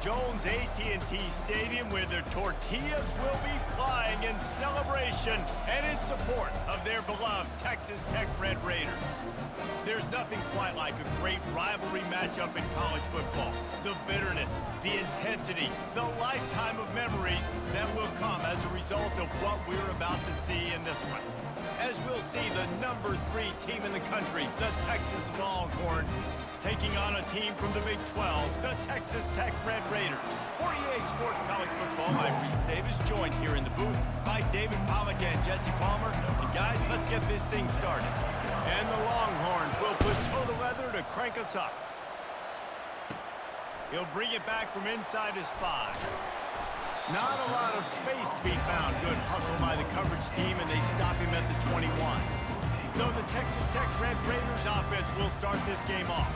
Jones AT&T Stadium, where their tortillas will be flying in celebration and in support of their beloved Texas Tech Red Raiders. There's nothing quite like a great rivalry matchup in college football. The bitterness, the intensity, the lifetime of memories that will come as a result of what we're about to see in this one. As we'll see the #3 team in the country, the Texas Longhorns, taking on a team from the Big 12, the Texas Tech Red Raiders. For EA Sports College Football, I'm Reese Davis, joined here in the booth by David Pollack and Jesse Palmer. And guys, let's get this thing started. And the Longhorns will put toe to leather to crank us up. He'll bring it back from inside his 5. Not a lot of space to be found. Good hustle by the coverage team, and they stop him at the 21. So the Texas Tech Red Raiders offense will start this game off.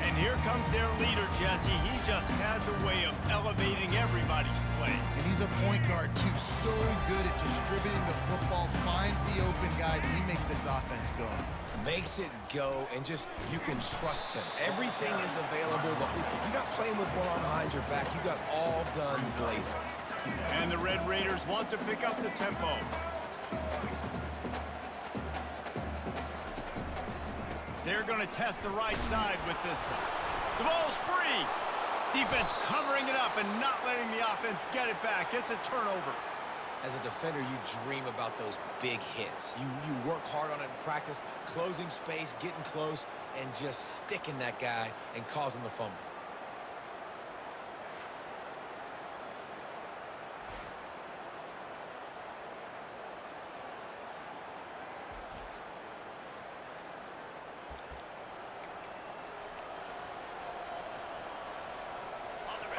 And here comes their leader, Jesse. He just has a way of elevating everybody's play. And he's a point guard, too. So good at distributing the football, finds the open guys, and he makes this offense go. Makes it go, and just, you can trust him. Everything is available. You're not playing with one arm behind your back. You got all guns blazing. And the Red Raiders want to pick up the tempo. They're going to test the right side with this one. The ball's free. Defense covering it up and not letting the offense get it back. It's a turnover. As a defender, you dream about those big hits. You work hard on it in practice, closing space, getting close, and just sticking that guy and causing the fumble.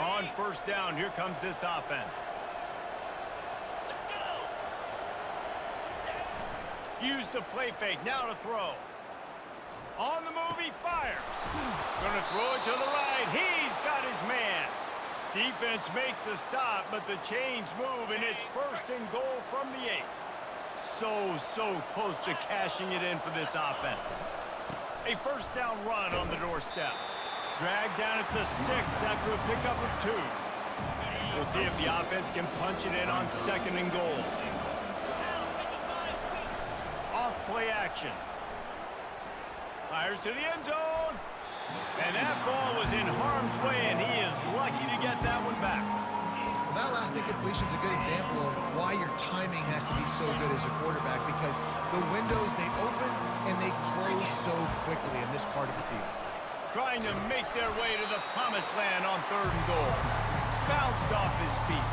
On first down, here comes this offense. Use the play fake, now to throw. On the move, he fires. Gonna throw it to the right. He's got his man. Defense makes a stop, but the chains move, and it's 1st and goal from the 8. So close to cashing it in for this offense. A first down run on the doorstep. Dragged down at the 6 after a pickup of 2. We'll see if the offense can punch it in on 2nd and goal. Off-play action. Fires to the end zone. And that ball was in harm's way, and he is lucky to get that one back. Well, that last incompletion is a good example of why your timing has to be so good as a quarterback, because the windows, they open and they close so quickly in this part of the field. Trying to make their way to the promised land on 3rd and goal. Bounced off his feet.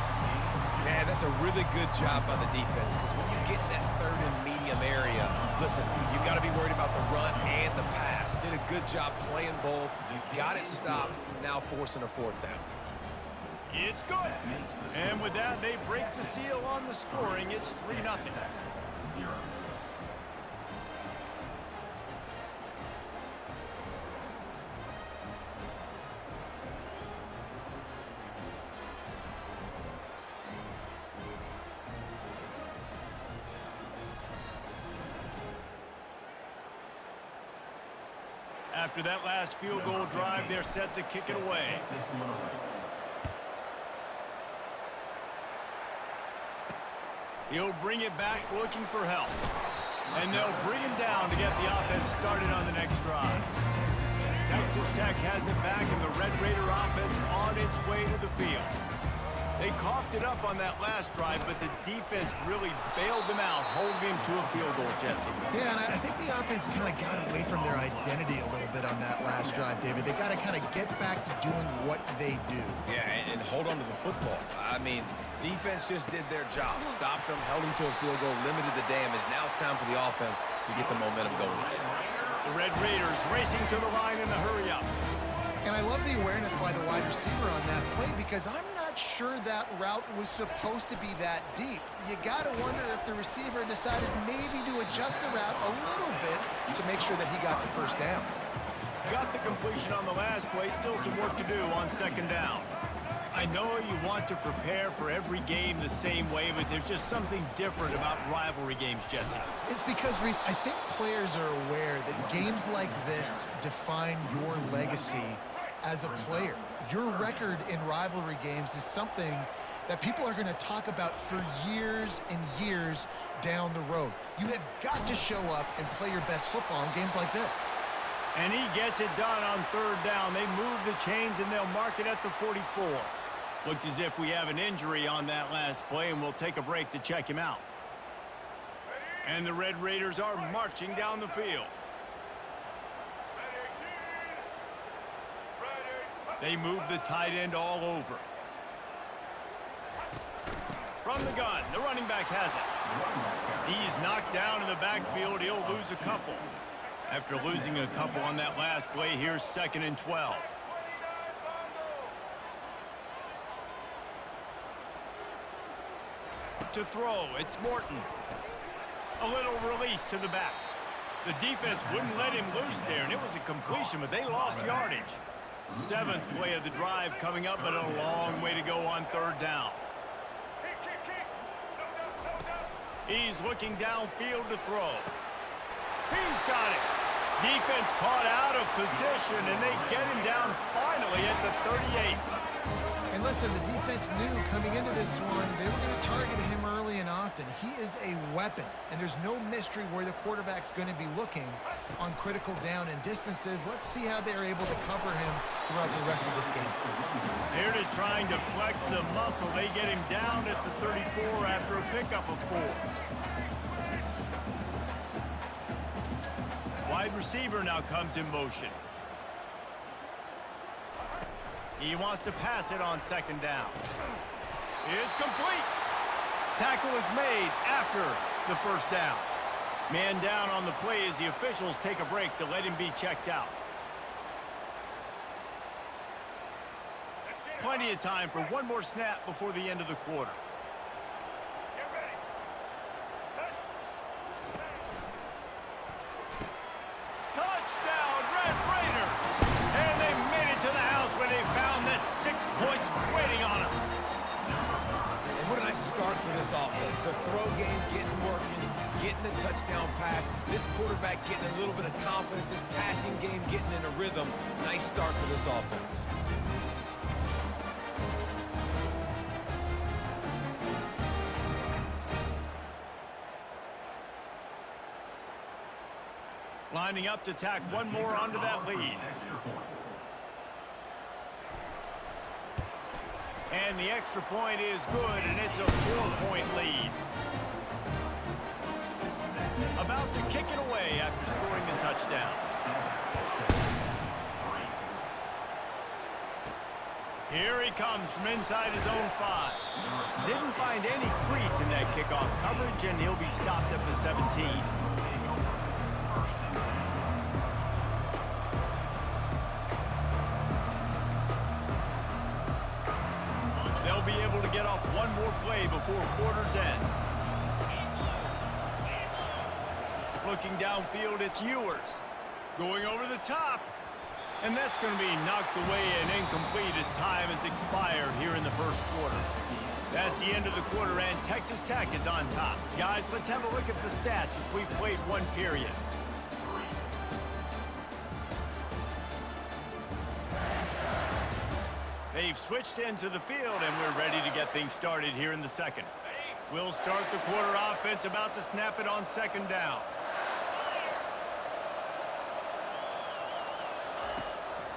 Man, that's a really good job by the defense, because when you get in that 3rd and medium area, listen, you got to be worried about the run and the pass. Did a good job playing both, got it stopped, now forcing a 4th down. It's good. And with that, they break the seal on the scoring. It's 3-0. After that last field goal drive, they're set to kick it away. He'll bring it back looking for help. And they'll bring him down to get the offense started on the next drive. Texas Tech has it back, and the Red Raider offense on its way to the field. They coughed it up on that last drive, but the defense really bailed them out, holding him to a field goal, Jesse. Yeah, and I think the offense kind of got away from their identity a little bit on that last drive, David. They got to kind of get back to doing what they do. Yeah, and hold on to the football. I mean, defense just did their job. Stopped them, held them to a field goal, limited the damage. Now it's time for the offense to get the momentum going again. The Red Raiders racing to the line in the hurry-up. And I love the awareness by the wide receiver on that play, because I'm not sure that route was supposed to be that deep. You got to wonder if the receiver decided maybe to adjust the route a little bit to make sure that he got the 1st down. Got the completion on the last play. Still some work to do on 2nd down. I know you want to prepare for every game the same way, but there's just something different about rivalry games, Jesse. It's because, Reese, I think players are aware that games like this define your legacy as a player. Your record in rivalry games is something that people are going to talk about for years and years down the road. You have got to show up and play your best football in games like this. And he gets it done on third down. They move the chains, and they'll mark it at the 44. Looks as if we have an injury on that last play, and we'll take a break to check him out. And the Red Raiders are marching down the field. They move the tight end all over. From the gun, the running back has it. He's knocked down in the backfield. He'll lose a couple. After losing a couple on that last play, here's 2nd and 12. To throw, it's Morton. A little release to the back. The defense wouldn't let him loose there, and it was a completion, but they lost yardage. 7th play of the drive coming up, but a long way to go on third down. He's looking downfield to throw. He's got it. Defense caught out of position, and they get him down finally at the 38. And listen, the defense knew coming into this one, they were going to target him early and often. He is a weapon, and there's no mystery where the quarterback's going to be looking on critical down and distances. Let's see how they're able to cover him throughout the rest of this game. They're just trying to flex the muscle. They get him down at the 34 after a pickup of 4. Wide receiver now comes in motion. He wants to pass it on 2nd down. It's complete. Tackle is made after the first down. Man down on the play as the officials take a break to let him be checked out. Plenty of time for one more snap before the end of the quarter. Touchdown, Red Raiders! And they made it to the house where they found that 6 points waiting on them. And what a nice start for this offense. The throw game getting working, getting the touchdown pass. This quarterback getting a little bit of confidence. This passing game getting in a rhythm. Nice start for this offense. Lining up to tack one more onto that lead. And the extra point is good, and it's a 4-point lead. About to kick it away after scoring the touchdown. Here he comes from inside his own 5. Didn't find any crease in that kickoff coverage, and he'll be stopped at the 17. Be able to get off one more play before quarter's end. Looking downfield, it's Ewers. Going over the top. And that's going to be knocked away and incomplete as time has expired here in the first quarter. That's the end of the quarter, and Texas Tech is on top. Guys, let's have a look at the stats as we've played one period. They've switched into the field, and we're ready to get things started here in the second. We'll start the quarter offense, about to snap it on 2nd down.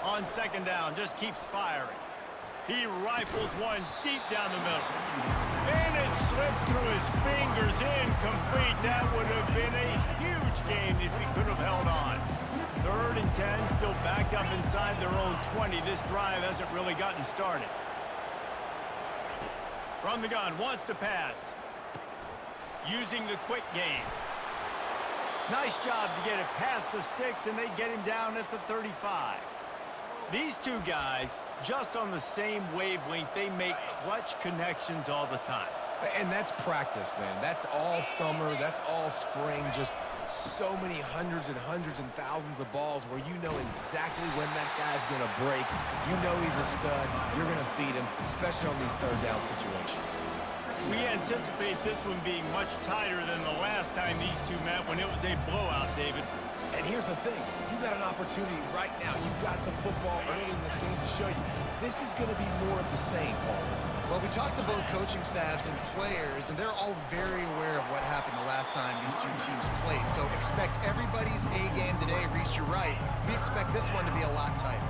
On 2nd down, just keeps firing. He rifles one deep down the middle. And it slips through his fingers, incomplete. That would have been a huge game if he could have held on. 3rd and 10, still backed up inside their own 20. This drive hasn't really gotten started. From the gun, wants to pass. Using the quick game. Nice job to get it past the sticks, and they get him down at the 35. These two guys, just on the same wavelength, they make clutch connections all the time. And that's practice, man. That's all summer. That's all spring. Just so many hundreds and thousands of balls where you know exactly when that guy's going to break. You know he's a stud. You're going to feed him, especially on these 3rd down situations. We anticipate this one being much tighter than the last time these two met when it was a blowout, David. And here's the thing. You got an opportunity right now. You got the football early in this game to show you. This is going to be more of the same, Paul. Well, we talked to both coaching staffs and players, and they're all very aware of what happened the last time these two teams played. So expect everybody's A game today. Reese, you're right. We expect this one to be a lot tighter.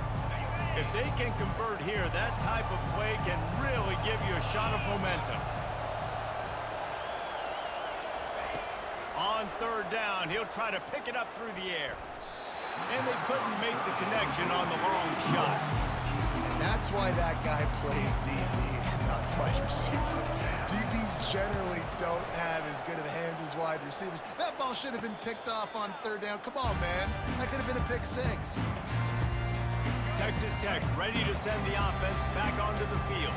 If they can convert here, that type of play can really give you a shot of momentum. On third down, he'll try to pick it up through the air. And they couldn't make the connection on the long shot. And that's why that guy plays DB and not wide receiver. DBs generally don't have as good of hands as wide receivers. That ball should have been picked off on third down. Come on, man. That could have been a pick six. Texas Tech ready to send the offense back onto the field.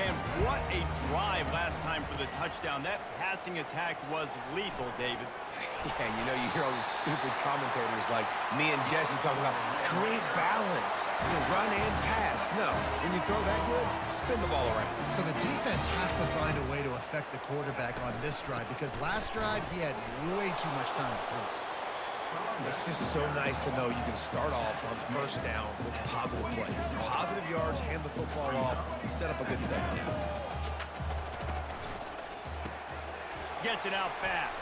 Man, what a drive last time for the touchdown. That passing attack was lethal, David. Yeah, and you know, you hear all these stupid commentators like me and Jesse talking about create balance, run and pass. No, when you throw that good, spin the ball around. So the defense has to find a way to affect the quarterback on this drive because last drive he had way too much time to throw. It's just so nice to know you can start off on first down with positive plays. Positive yards, hand the football off, set up a good second down. Gets it out fast.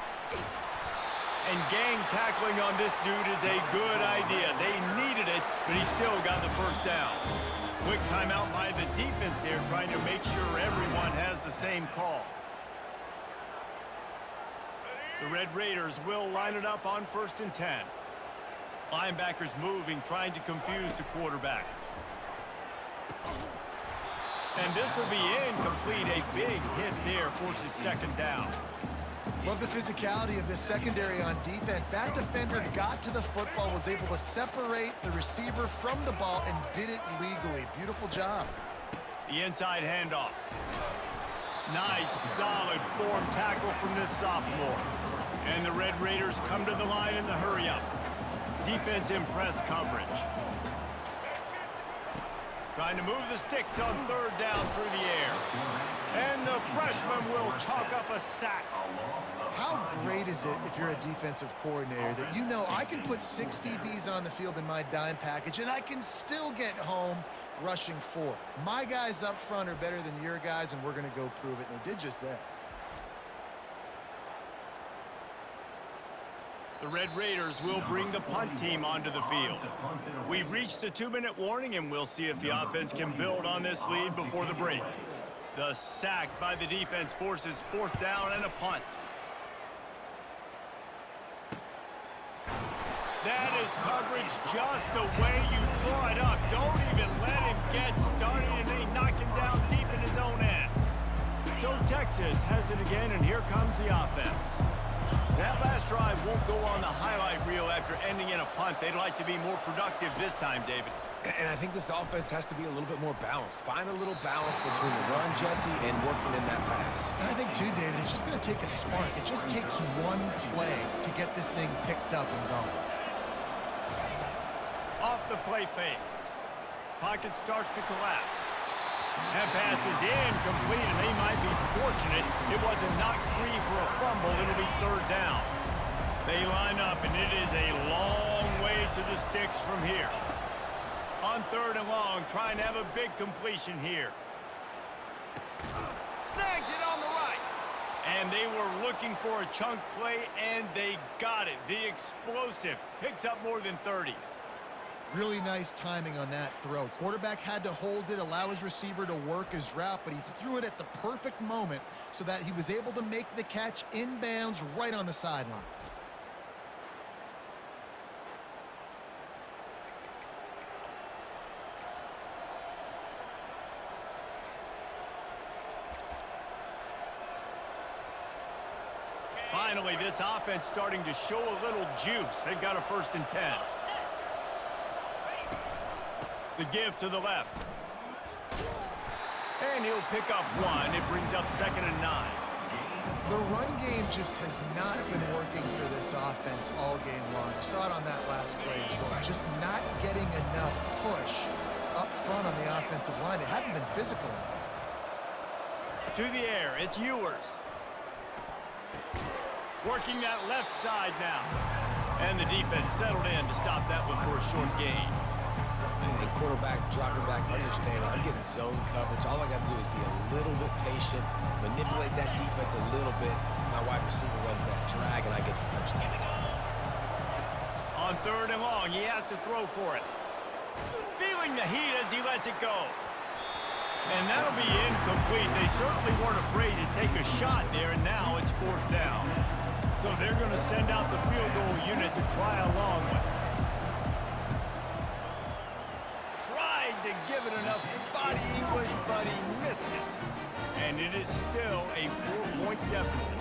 And gang tackling on this dude is a good idea. They needed it, but he still got the first down. Quick timeout by the defense there, trying to make sure everyone has the same call. The Red Raiders will line it up on 1st and 10. Linebackers moving, trying to confuse the quarterback. And this will be incomplete. A big hit there forces second down. Love the physicality of this secondary on defense. That defender got to the football, was able to separate the receiver from the ball, and did it legally. Beautiful job. The inside handoff. Nice, solid form tackle from this sophomore. And the Red Raiders come to the line in the hurry-up. Defense in press coverage. Trying to move the sticks on third down through the air. And the freshman will chalk up a sack. How great is it if you're a defensive coordinator that you know I can put 6 DBs on the field in my dime package and I can still get home rushing 4. My guys up front are better than your guys, and we're going to go prove it. And they did just that. The Red Raiders will bring the punt team onto the field. We've reached the 2-minute warning, and we'll see if the offense can build on this lead before the break. The sack by the defense forces 4th down and a punt. That is coverage just the way you draw it up. Don't even let him get started, and they knock him down deep in his own end. So Texas has it again, and here comes the offense. That last drive won't go on the highlight reel after ending in a punt. They'd like to be more productive this time, David. And I think this offense has to be a little bit more balanced. Find a little balance between the run, Jesse, and working in that pass. And I think, too, David, it's just going to take a spark. It just takes one play to get this thing picked up and going. Off the play fake. Pocket starts to collapse. That pass is incomplete, and they might be fortunate it wasn't knocked free for a fumble. It'll be 3rd down. They line up, and it is a long way to the sticks from here. On 3rd and long, trying to have a big completion here. Snags it on the right. And they were looking for a chunk play, and they got it. The explosive picks up more than 30. Really nice timing on that throw. Quarterback had to hold it, allow his receiver to work his route, but he threw it at the perfect moment so that he was able to make the catch inbounds right on the sideline. Finally, this offense starting to show a little juice. They've got a 1st and 10. The give to the left. And he'll pick up 1. It brings up 2nd and 9. The run game just has not been working for this offense all game long. You saw it on that last play as well. Just not getting enough push up front on the offensive line. They haven't been physical enough. To the air, it's Ewers. Working that left side now. And the defense settled in to stop that one for a short gain. And quarterback dropping back, understanding I'm getting zone coverage. All I got to do is be a little bit patient, manipulate that defense a little bit. My wide receiver runs that drag, and I get the first down. On 3rd and long, he has to throw for it. Feeling the heat as he lets it go. And that'll be incomplete. They certainly weren't afraid to take a shot there, and now it's 4th down. So they're going to send out the field goal unit to try a long one. Tried to give it enough body English, but he missed it. And it is still a 4-point deficit.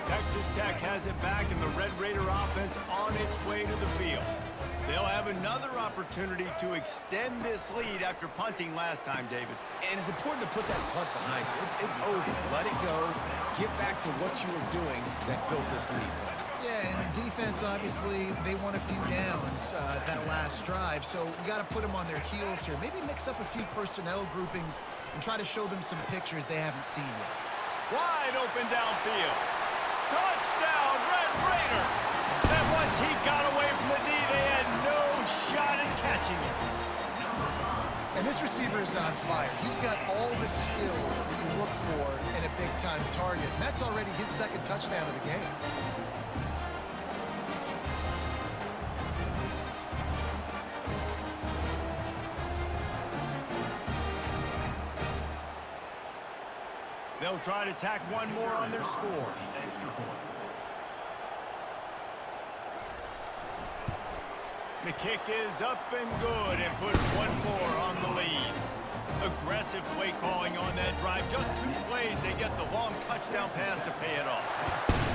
Texas Tech has it back, and the Red Raider offense on its way to the field. They'll have another opportunity to extend this lead after punting last time, David. And it's important to put that punt behind you. It's over. Let it go. Get back to what you were doing that built this lead. Yeah, and defense, obviously, they won a few downs that last drive, so we got to put them on their heels here. Maybe mix up a few personnel groupings and try to show them some pictures they haven't seen yet. Wide open downfield. Touchdown, Red Raider! And once he got away from the knee, they had no shot at catching it. And this receiver is on fire. He's got all the skills that you look for in a big-time target, and that's already his 2nd touchdown of the game. They'll try to tack one more on their score. The kick is up and good, and put one more on the lead. Aggressive play calling on that drive. Just 2 plays, they get the long touchdown pass to pay it off.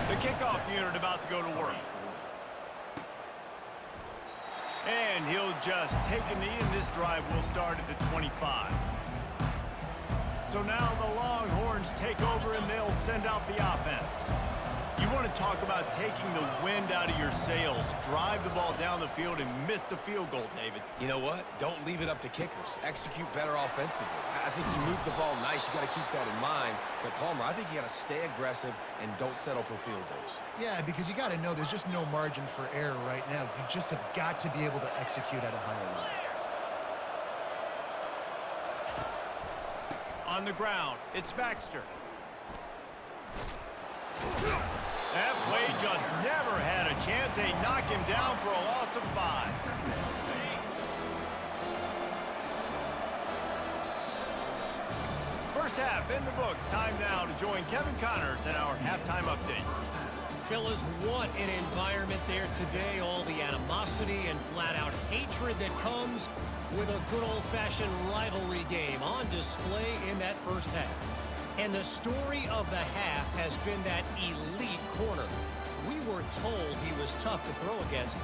The kickoff unit about to go to work. And he'll just take a knee, and this drive will start at the 25. So now the Longhorns take over, and they'll send out the offense. You want to talk about taking the wind out of your sails. Drive the ball down the field and miss the field goal, David. You know what? Don't leave it up to kickers. Execute better offensively. I think you move the ball nice. You got to keep that in mind. But, Palmer, I think you got to stay aggressive and don't settle for field goals. Yeah, because you got to know there's just no margin for error right now. You just have got to be able to execute at a higher level. On the ground, it's Baxter. That play just never had a chance. They knock him down for a loss of 5. First half in the books. Time now to join Kevin Connors in our halftime update. Fellas, what an environment there today. All the animosity and flat-out hatred that comes with a good old-fashioned rivalry game on display in that first half. And the story of the half has been that elite corner. We were told he was tough to throw against.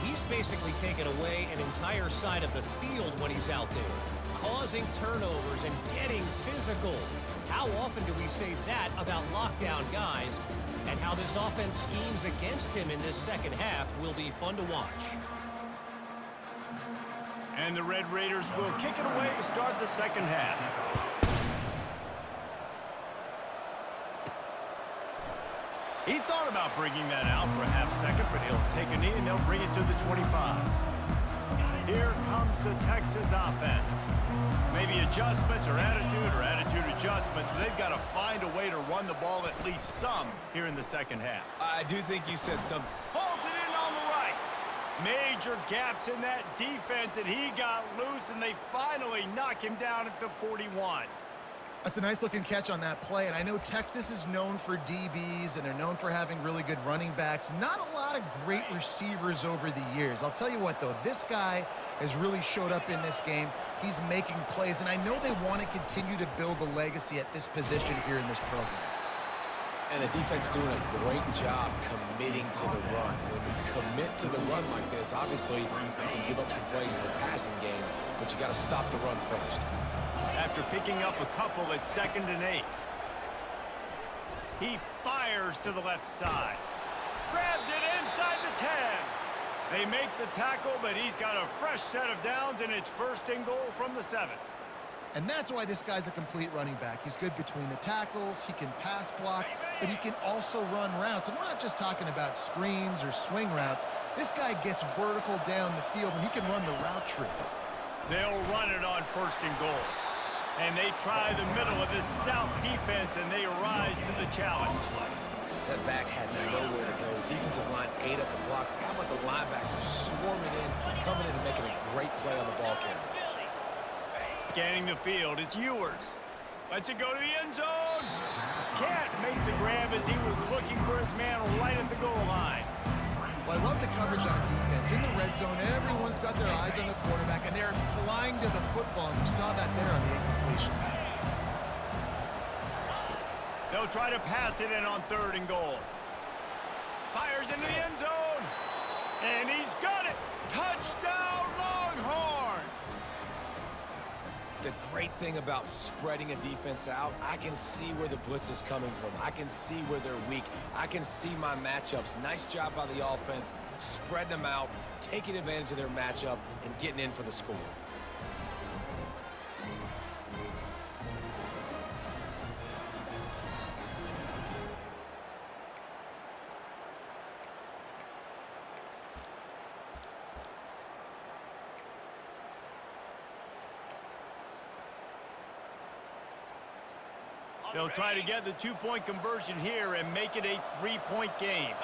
He's basically taken away an entire side of the field when he's out there, causing turnovers and getting physical. How often do we say that about lockdown guys? And how this offense schemes against him in this second half will be fun to watch. And the Red Raiders will kick it away to start the second half. He thought about bringing that out for a half second, but he'll take a knee and they'll bring it to the 25. Here comes the Texas offense. Maybe adjustments or attitude adjustments, but they've got to find a way to run the ball at least some here in the second half. I do think you said something. Pulls it in on the right. Major gaps in that defense, and he got loose, and they finally knock him down at the 41. That's a nice-looking catch on that play, and I know Texas is known for DBs, and they're known for having really good running backs. Not a lot of great receivers over the years. I'll tell you what, though, this guy has really showed up in this game. He's making plays, and I know they want to continue to build a legacy at this position here in this program. And the defense doing a great job committing to the run. When you commit to the run like this, obviously you can give up some plays in the passing game, but you got to stop the run first. After picking up a couple at 2nd and 8. He fires to the left side. Grabs it inside the 10. They make the tackle, but he's got a fresh set of downs, and it's 1st and goal from the 7. And that's why this guy's a complete running back. He's good between the tackles, he can pass block, but he can also run routes. And we're not just talking about screens or swing routes. This guy gets vertical down the field, and he can run the route tree. They'll run it on 1st and goal. And they try the middle of this stout defense, and they rise to the challenge. That back had nowhere to go. Defensive line ate up the blocks. But how about the linebackers swarming in, coming in and making a great play on the ball carrier? Scanning the field, it's Ewers. Lets it go to the end zone. Can't make the grab as he was looking for his man right at the goal line. Well, I love the coverage on defense. In the red zone, everyone's got their eyes on the quarterback, and they're flying to the football, and you saw that there on the incompletion. They'll try to pass it in on 3rd and goal. Fires into the end zone. And he's got it. Touchdown, Longhorns! The great thing about spreading a defense out, I can see where the blitz is coming from. I can see where they're weak. I can see my matchups. Nice job by the offense, spreading them out, taking advantage of their matchup, and getting in for the score. They'll try to get the 2-point conversion here and make it a 3-point game.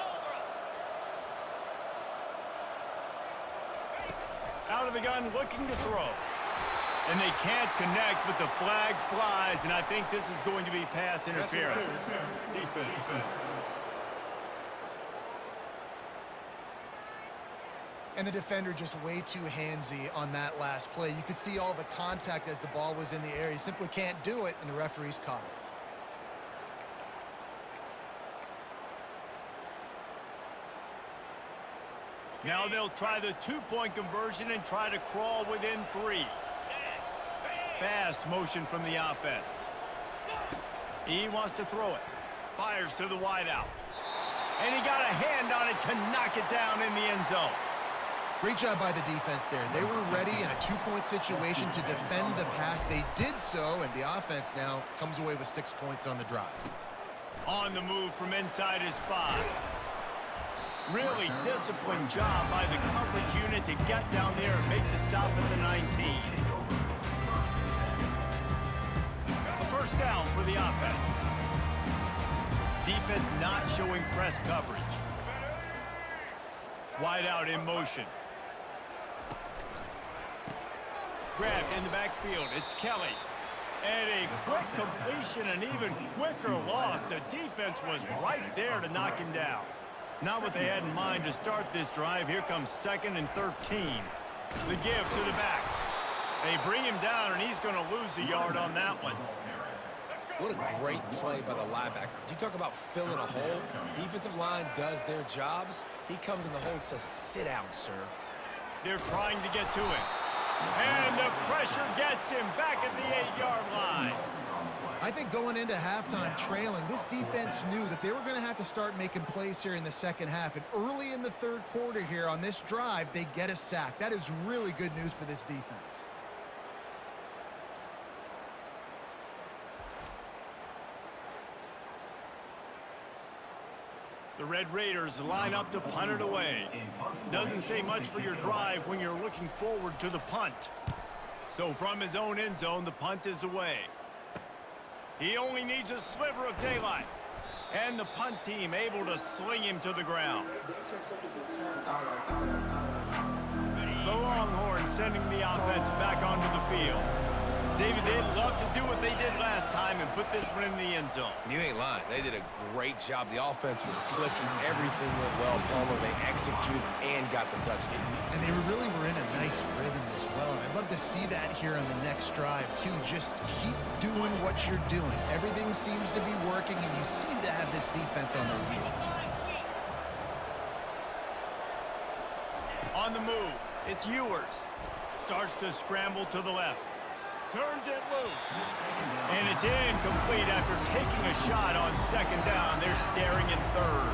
Out of the gun, looking to throw. And they can't connect, but the flag flies, and I think this is going to be pass interference. Defense. And the defender just way too handsy on that last play. You could see all the contact as the ball was in the air. He simply can't do it, and the referee's caught it. Now they'll try the 2-point conversion and try to crawl within 3. Fast motion from the offense. He wants to throw it. Fires to the wideout. And he got a hand on it to knock it down in the end zone. Great job by the defense there. They were ready in a 2-point situation to defend the pass. They did so, and the offense now comes away with 6 points on the drive. On the move from inside his 5. Really disciplined job by the coverage unit to get down there and make the stop at the 19. A 1st down for the offense. Defense not showing press coverage. Wide out in motion. Grabbed in the backfield. It's Kelly. And a quick completion, an even quicker loss. The defense was right there to knock him down. Not what they had in mind to start this drive. Here comes 2nd and 13. The give to the back. They bring him down, and he's going to lose a yard on that one. What a great play by the linebacker. You talk about filling a hole. Defensive line does their jobs. He comes in the hole and says, sit down, sir. They're trying to get to him. And the pressure gets him back at the 8-yard line. I think going into halftime trailing, this defense knew that they were going to have to start making plays here in the second half. And early in the 3rd quarter here on this drive, they get a sack. That is really good news for this defense. The Red Raiders line up to punt it away. Doesn't say much for your drive when you're looking forward to the punt. So from his own end zone, the punt is away. He only needs a sliver of daylight. And the punt team able to sling him to the ground. The Longhorns sending the offense back onto the field. David, they'd love to do what they did last time and put this one in the end zone. You ain't lying. They did a great job. The offense was clicking. Everything went well, Palmer. They executed and got the touchdown. And they really were in a nice rhythm as well. And I'd love to see that here on the next drive, too. Just keep doing what you're doing. Everything seems to be working, and you seem to have this defense on their heels. On the move, it's Ewers. Starts to scramble to the left. Turns it loose. And it's incomplete after taking a shot on 2nd down. They're staring in 3rd.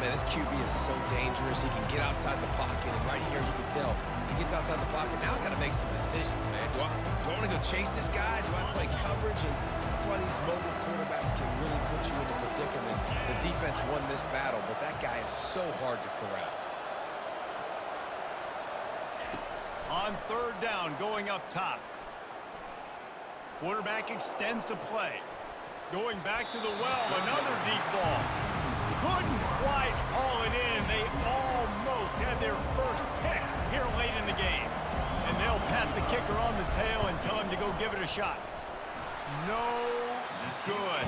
Man, this QB is so dangerous. He can get outside the pocket, and right here you can tell he gets outside the pocket. Now I got to make some decisions, man. Do I want to go chase this guy? Do I play coverage? And that's why these mobile quarterbacks can really put you in a predicament. The defense won this battle, but that guy is so hard to corral. On third down, going up top. Quarterback extends the play. Going back to the well, another deep ball. Couldn't quite haul it in. They almost had their first pick here late in the game. And they'll pat the kicker on the tail and tell him to go give it a shot. No good.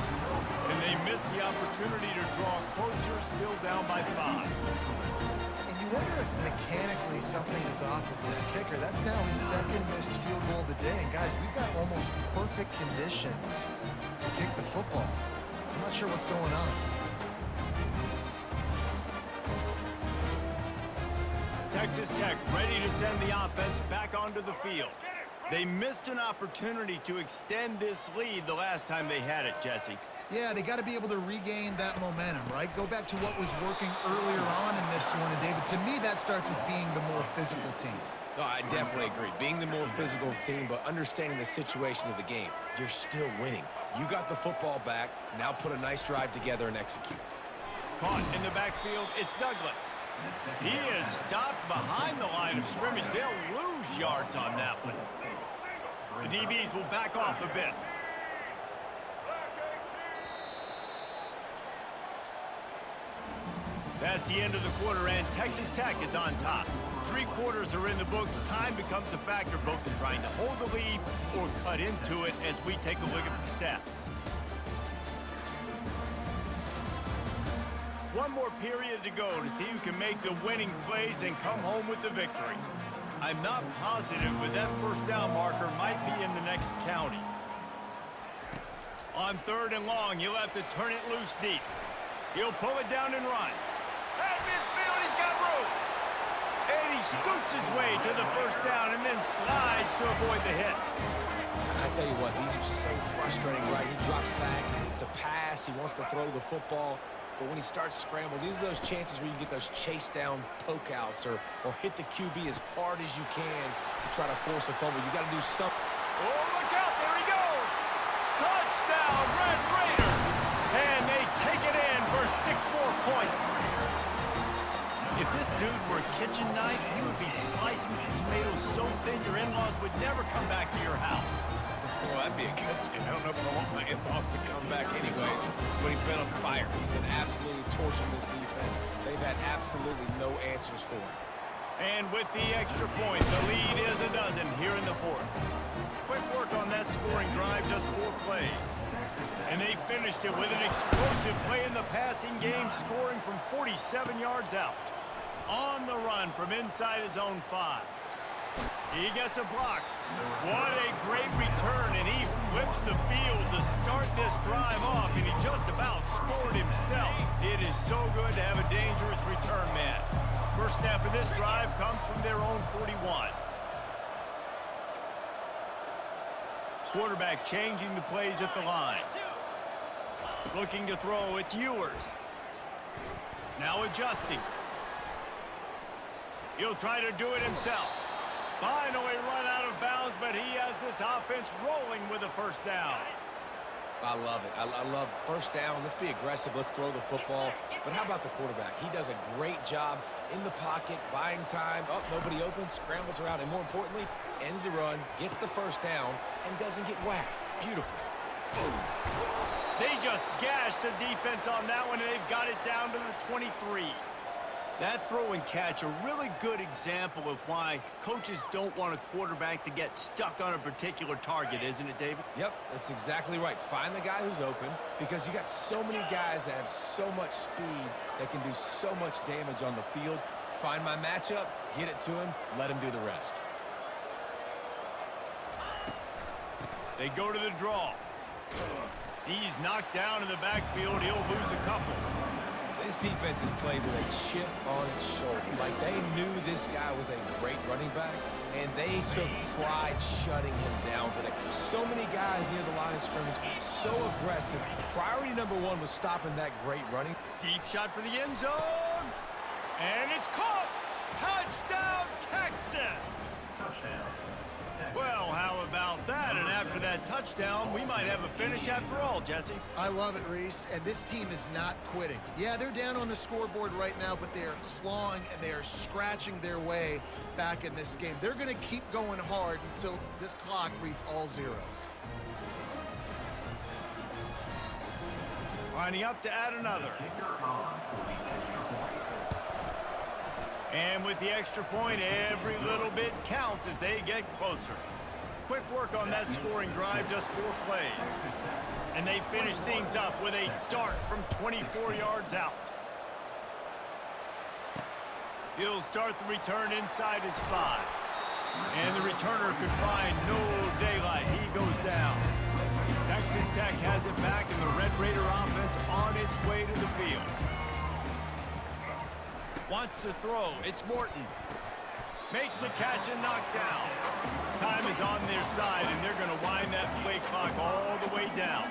And they miss the opportunity to draw closer, still down by 5. And you wonder if mechanically something is off with this kicker. That's now his second missed field goal of the day. And guys, we've got almost perfect conditions to kick the football. I'm not sure what's going on. Texas Tech ready to send the offense back onto the field. They missed an opportunity to extend this lead the last time they had it, Jesse. Yeah, they got to be able to regain that momentum, right? Go back to what was working earlier on in this one. And, David, to me, that starts with being the more physical team. No, I definitely agree. Being the more physical team, but understanding the situation of the game. You're still winning. You got the football back. Now put a nice drive together and execute. Caught in the backfield, it's Douglas. He is stopped behind the line of scrimmage. They'll lose yards on that one. The DBs will back off a bit. That's the end of the quarter, and Texas Tech is on top. 3 quarters are in the books. Time becomes a factor both in trying to hold the lead or cut into it as we take a look at the stats. One more period to go to see who can make the winning plays and come home with the victory. I'm not positive, but that first down marker might be in the next county. On third and long, he'll have to turn it loose deep. He'll pull it down and run. At midfield, he's got room. And he scoots his way to the first down and then slides to avoid the hit. I tell you what, these are so frustrating, right? He drops back, it's a pass, he wants to throw the football. But when he starts scrambling, these are those chances where you get those chase down poke outs or hit the QB as hard as you can to try to force a fumble. You got to do something. Oh, look out, there he goes. Touchdown, Red Raiders. And they take it in for 6 more points. If this dude were a kitchen knife, he would be slicing tomatoes so thin your in-laws would never come back to your house. Well, that'd be a good thing. I don't know if I want my in-laws to come back anyways, but he's been on fire. He's been absolutely torching this defense. They've had absolutely no answers for him. And with the extra point, the lead is a dozen here in the 4th. Quick work on that scoring drive, just 4 plays. And they finished it with an explosive play in the passing game, scoring from 47 yards out. On the run from inside his own 5. He gets a block. What a great return, and he flips the field to start this drive off, and he just about scored himself. It is so good to have a dangerous return man. First snap of this drive comes from their own 41. Quarterback changing the plays at the line. Looking to throw, it's Ewers. Now adjusting. He'll try to do it himself. Finally run out of bounds, but he has this offense rolling with a first down. I love it. I love first down. Let's be aggressive. Let's throw the football. But how about the quarterback? He does a great job in the pocket, buying time. Oh, nobody open, scrambles around, and more importantly, ends the run, gets the first down, and doesn't get whacked. Beautiful. They just gashed the defense on that one, and they've got it down to the 23. That throw and catch, a really good example of why coaches don't want a quarterback to get stuck on a particular target, isn't it, David? Yep, that's exactly right. Find the guy who's open, because you got so many guys that have so much speed that can do so much damage on the field. Find my matchup, get it to him, let him do the rest. They go to the draw. He's knocked down in the backfield. He'll lose a couple. This This defense has played with a chip on its shoulder. Like, they knew this guy was a great running back, and they took pride shutting him down today. So many guys near the line of scrimmage, so aggressive. Priority number one was stopping that great running. Deep shot for the end zone. And it's caught. Touchdown, Texas. Well, how about that? And after that touchdown, we might have a finish after all, Jesse. I love it, Reese, and this team is not quitting. Yeah, they're down on the scoreboard right now, but they are clawing and they are scratching their way back in this game. They're going to keep going hard until this clock reads all zeros. Lining up to add another. And with the extra point, every little bit counts as they get closer. Quick work on that scoring drive, just 4 plays. And they finish things up with a dart from 24 yards out. He'll start the return inside his 5. And the returner could find no daylight. He goes down. Texas Tech has it back, and the Red Raider offense on its way to the field. Wants to throw. It's Morton. Makes a catch and knocked down. Time is on their side, and they're going to wind that play clock all the way down.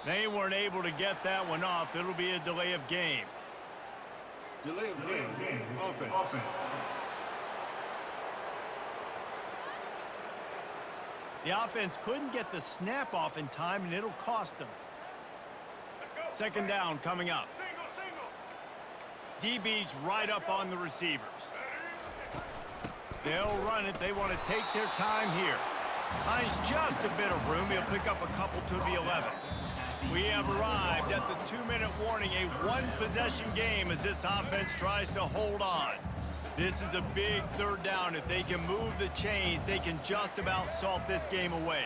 They weren't able to get that one off. It'll be a delay of game. Delay of game. Offense. The offense couldn't get the snap off in time, and it'll cost them. Second down coming up. DB's right up on the receivers. They'll run it. They want to take their time here. Finds just a bit of room. He'll pick up a couple to the 11. We have arrived at the 2-minute warning, a one-possession game as this offense tries to hold on. This is a big third down. If they can move the chains, they can just about salt this game away.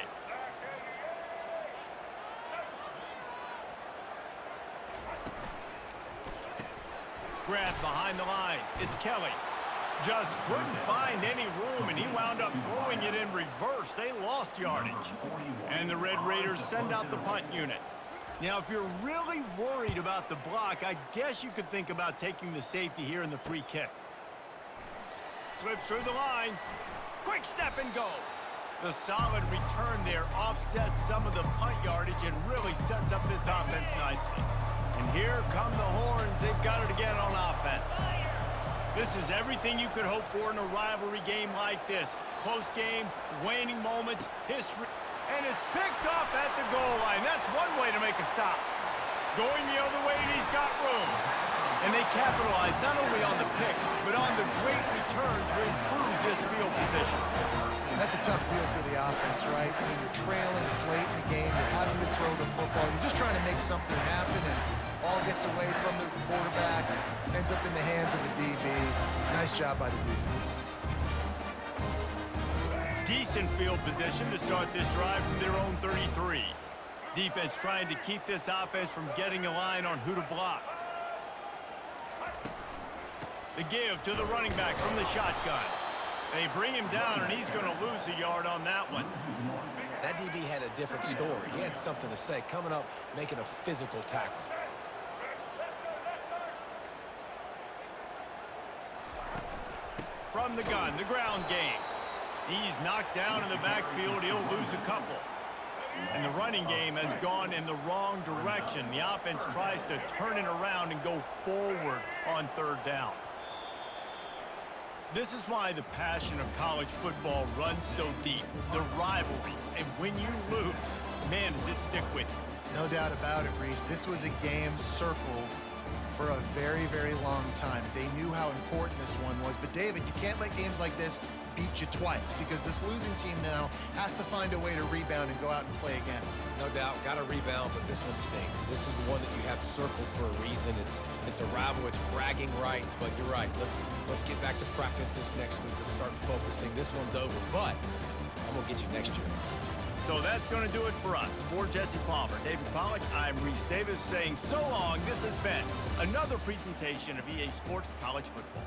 Grab behind the line. It's Kelly. Just couldn't find any room, and he wound up throwing it in reverse. They lost yardage. And the Red Raiders send out the punt unit. Now, if you're really worried about the block, I guess you could think about taking the safety here in the free kick. Slips through the line. Quick step and go. The solid return there offsets some of the punt yardage and really sets up this offense nicely. And here come the Horns. They've got it again on offense. This is everything you could hope for in a rivalry game like this. Close game, waning moments, history. And it's picked off at the goal line. That's one way to make a stop. Going the other way, and he's got room. And they capitalize not only on the pick, but on the great return to improve this field position. That's a tough deal for the offense, right? I mean, you're trailing, it's late in the game, you're having to throw the football, you're just trying to make something happen, and ball gets away from the quarterback, ends up in the hands of the DB. Nice job by the defense. Decent field position to start this drive from their own 33. Defense trying to keep this offense from getting a line on who to block. The give to the running back from the shotgun. They bring him down, and he's going to lose a yard on that one. That DB had a different story. He had something to say, coming up, making a physical tackle. From the gun, the ground game. He's knocked down in the backfield. He'll lose a couple. And the running game has gone in the wrong direction. The offense tries to turn it around and go forward on third down. This is why the passion of college football runs so deep. The rivalries. And when you lose, man, does it stick with you. No doubt about it, Reese. This was a game circled for a very, very long time. They knew how important this one was. But, David, you can't let games like this beat you twice because this losing team now has to find a way to rebound and go out and play again. No doubt, got to rebound, but this one stings. This is the one that you have circled for a reason. It's a rival, it's bragging rights, but you're right. Let's get back to practice this next week. Let's start focusing. This one's over, but I'm going to get you next year. So that's going to do it for us. For Jesse Palmer, David Pollack, I'm Reese Davis saying so long. This has been another presentation of EA Sports College Football.